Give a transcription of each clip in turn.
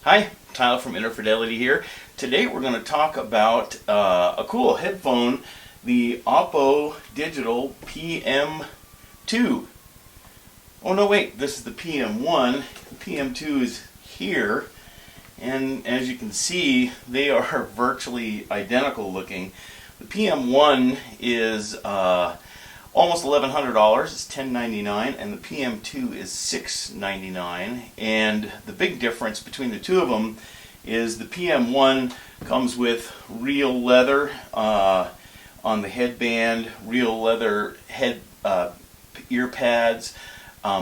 Hi, Tyler from Interfidelity here. Today we're going to talk about a cool headphone, the Oppo Digital PM2. Oh no, wait, this is the PM1. The PM2 is here, and as you can see, they are virtually identical looking. The PM1 is almost $1,100. It's $10.99, and the PM2 is $6.99. And the big difference between the two of them is the PM1 comes with real leather on the headband, real leather head ear pads.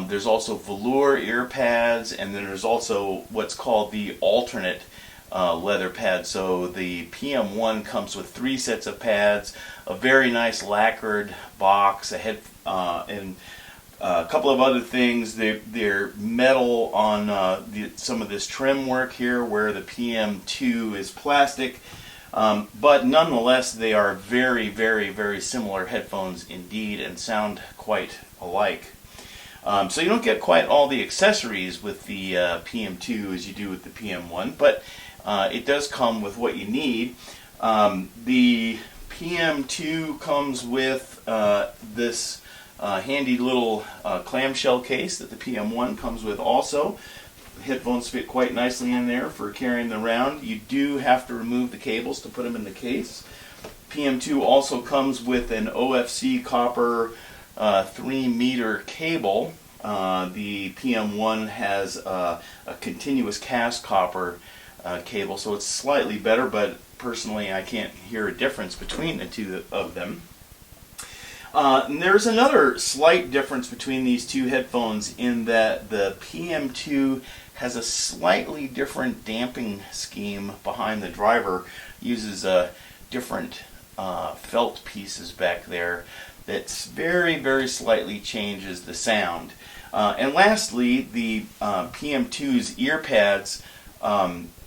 There's also velour ear pads, and then there's also what's called the alternate leather pad. So the PM1 comes with 3 sets of pads, a very nice lacquered box, a head, and a couple of other things. They're metal on some of this trim work here, where the PM2 is plastic. But nonetheless, they are very, very, very similar headphones indeed, and sound quite alike. So you don't get quite all the accessories with the PM2 as you do with the PM1, but it does come with what you need. The PM2 comes with this handy little clamshell case that the PM1 comes with also. The headphones fit quite nicely in there for carrying them around. You do have to remove the cables to put them in the case. PM2 also comes with an OFC copper 3-meter cable. The PM1 has a continuous cast copper cable, so it's slightly better, but personally I can't hear a difference between the two of them. And there's another slight difference between these two headphones in that the PM2 has a slightly different damping scheme behind the driver, uses different felt pieces back there that's very, very slightly changes the sound. And lastly, the PM2's ear pads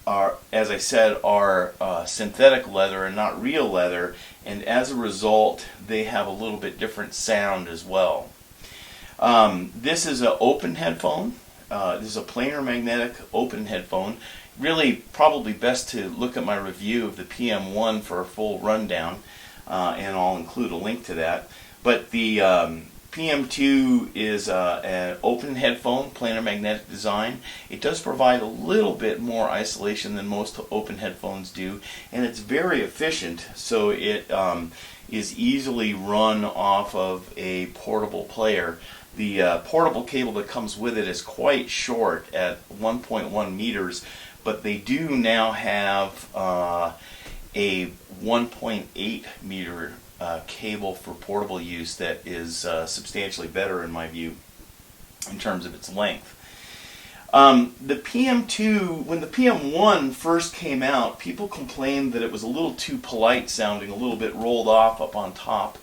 are, as I said, are synthetic leather and not real leather, and as a result, they have a little bit different sound as well. This is an open headphone. This is a planar magnetic open headphone. Really, probably best to look at my review of the PM1 for a full rundown, and I'll include a link to that. But the PM2 is an open headphone, planar magnetic design. It does provide a little bit more isolation than most open headphones do, and it's very efficient, so it is easily run off of a portable player. The portable cable that comes with it is quite short at 1.1 meters, but they do now have a 1.8 meter cable for portable use that is substantially better in my view in terms of its length. The PM2, when the PM1 first came out, people complained that it was a little too polite sounding, a little bit rolled off up on top,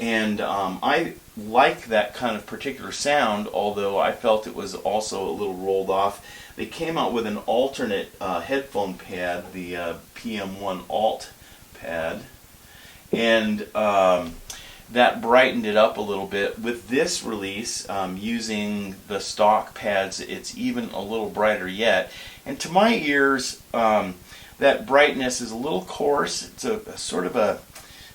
and I like that kind of particular sound, although I felt it was also a little rolled off. They came out with an alternate headphone pad, the PM1 Alt pad, and that brightened it up a little bit. With this release, using the stock pads, it's even a little brighter yet. And to my ears, that brightness is a little coarse. It's a sort of a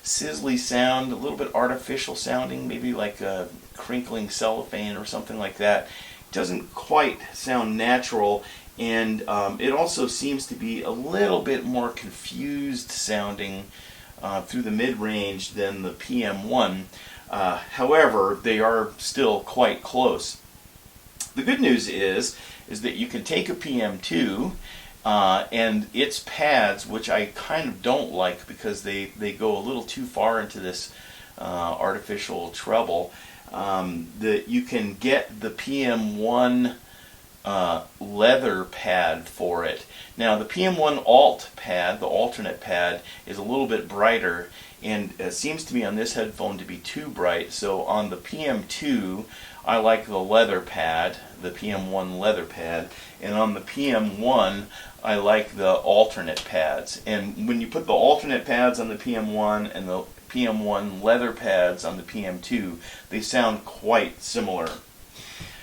sizzly sound, a little bit artificial sounding, maybe like a crinkling cellophane or something like that. It doesn't quite sound natural, and it also seems to be a little bit more confused sounding through the mid-range than the PM1. However, they are still quite close. The good news is that you can take a PM2 and its pads, which I kind of don't like because they go a little too far into this artificial treble, that you can get the PM1 leather pad for it. Now the PM1 Alt pad, the alternate pad, is a little bit brighter, and it seems to me on this headphone to be too bright. So on the PM2 I like the leather pad, the PM1 leather pad, and on the PM1 I like the alternate pads. And when you put the alternate pads on the PM1 and the PM1 leather pads on the PM2, they sound quite similar.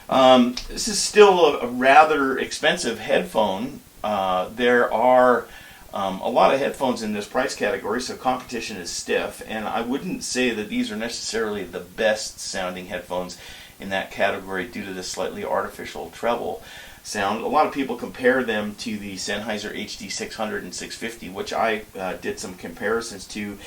This is still a rather expensive headphone, there are a lot of headphones in this price category, so competition is stiff, and I wouldn't say that these are necessarily the best sounding headphones in that category due to the slightly artificial treble sound. A lot of people compare them to the Sennheiser HD600 and 650, which I did some comparisons to,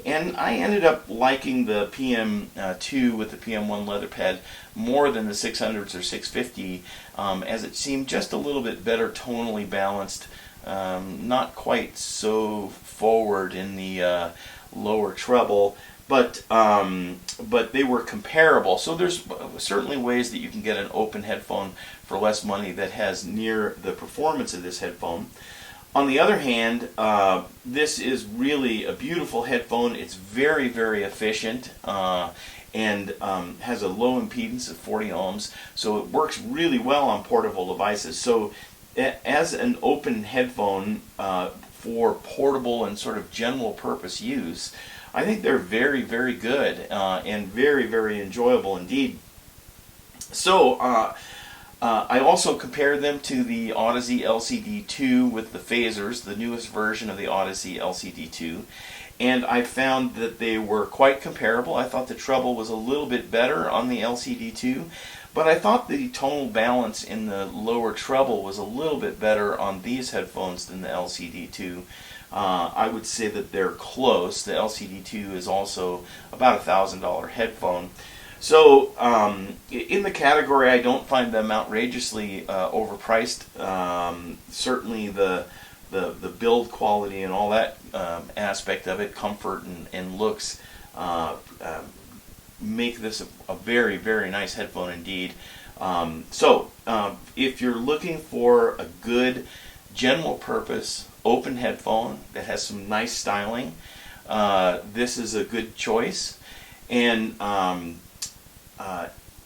and I ended up liking the PM2 with the PM1 leather pad more than the 600s or 650, as it seemed just a little bit better tonally balanced, not quite so forward in the lower treble, but they were comparable. So there's certainly ways that you can get an open headphone for less money that has near the performance of this headphone. On the other hand, this is really a beautiful headphone. It's very, very efficient and has a low impedance of 40 ohms, so it works really well on portable devices. So as an open headphone for portable and sort of general purpose use, I think they're very, very good and very, very enjoyable indeed. So I also compared them to the Odyssey LCD2 with the phasers, the newest version of the Odyssey LCD2, and I found that they were quite comparable. I thought the treble was a little bit better on the LCD2, but I thought the tonal balance in the lower treble was a little bit better on these headphones than the LCD2. I would say that they're close. The LCD2 is also about a $1,000 headphone. So in the category, I don't find them outrageously overpriced. Certainly the build quality and all that aspect of it, comfort and looks, make this a very, very nice headphone indeed. So if you're looking for a good general purpose open headphone that has some nice styling, this is a good choice. And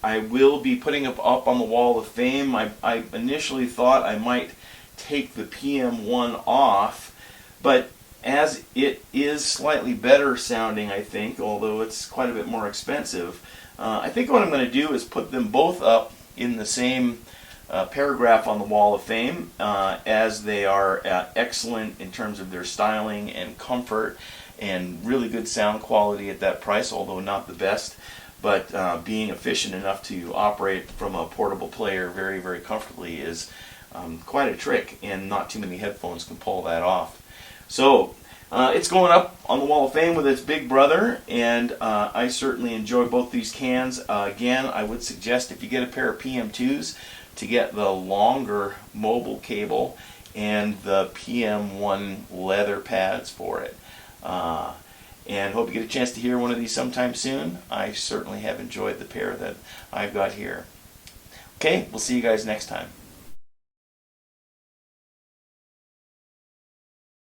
I will be putting up on the wall of fame. I initially thought I might take the PM1 off, but as it is slightly better sounding, I think, although it's quite a bit more expensive, I think what I'm going to do is put them both up in the same paragraph on the wall of fame, as they are excellent in terms of their styling and comfort and really good sound quality at that price, although not the best, but being efficient enough to operate from a portable player very, very comfortably is quite a trick, and not too many headphones can pull that off. So it's going up on the wall of fame with its big brother, and I certainly enjoy both these cans. Again, I would suggest if you get a pair of PM2s to get the longer mobile cable and the PM1 leather pads for it. And hope you get a chance to hear one of these sometime soon. I certainly have enjoyed the pair that I've got here. Okay, we'll see you guys next time.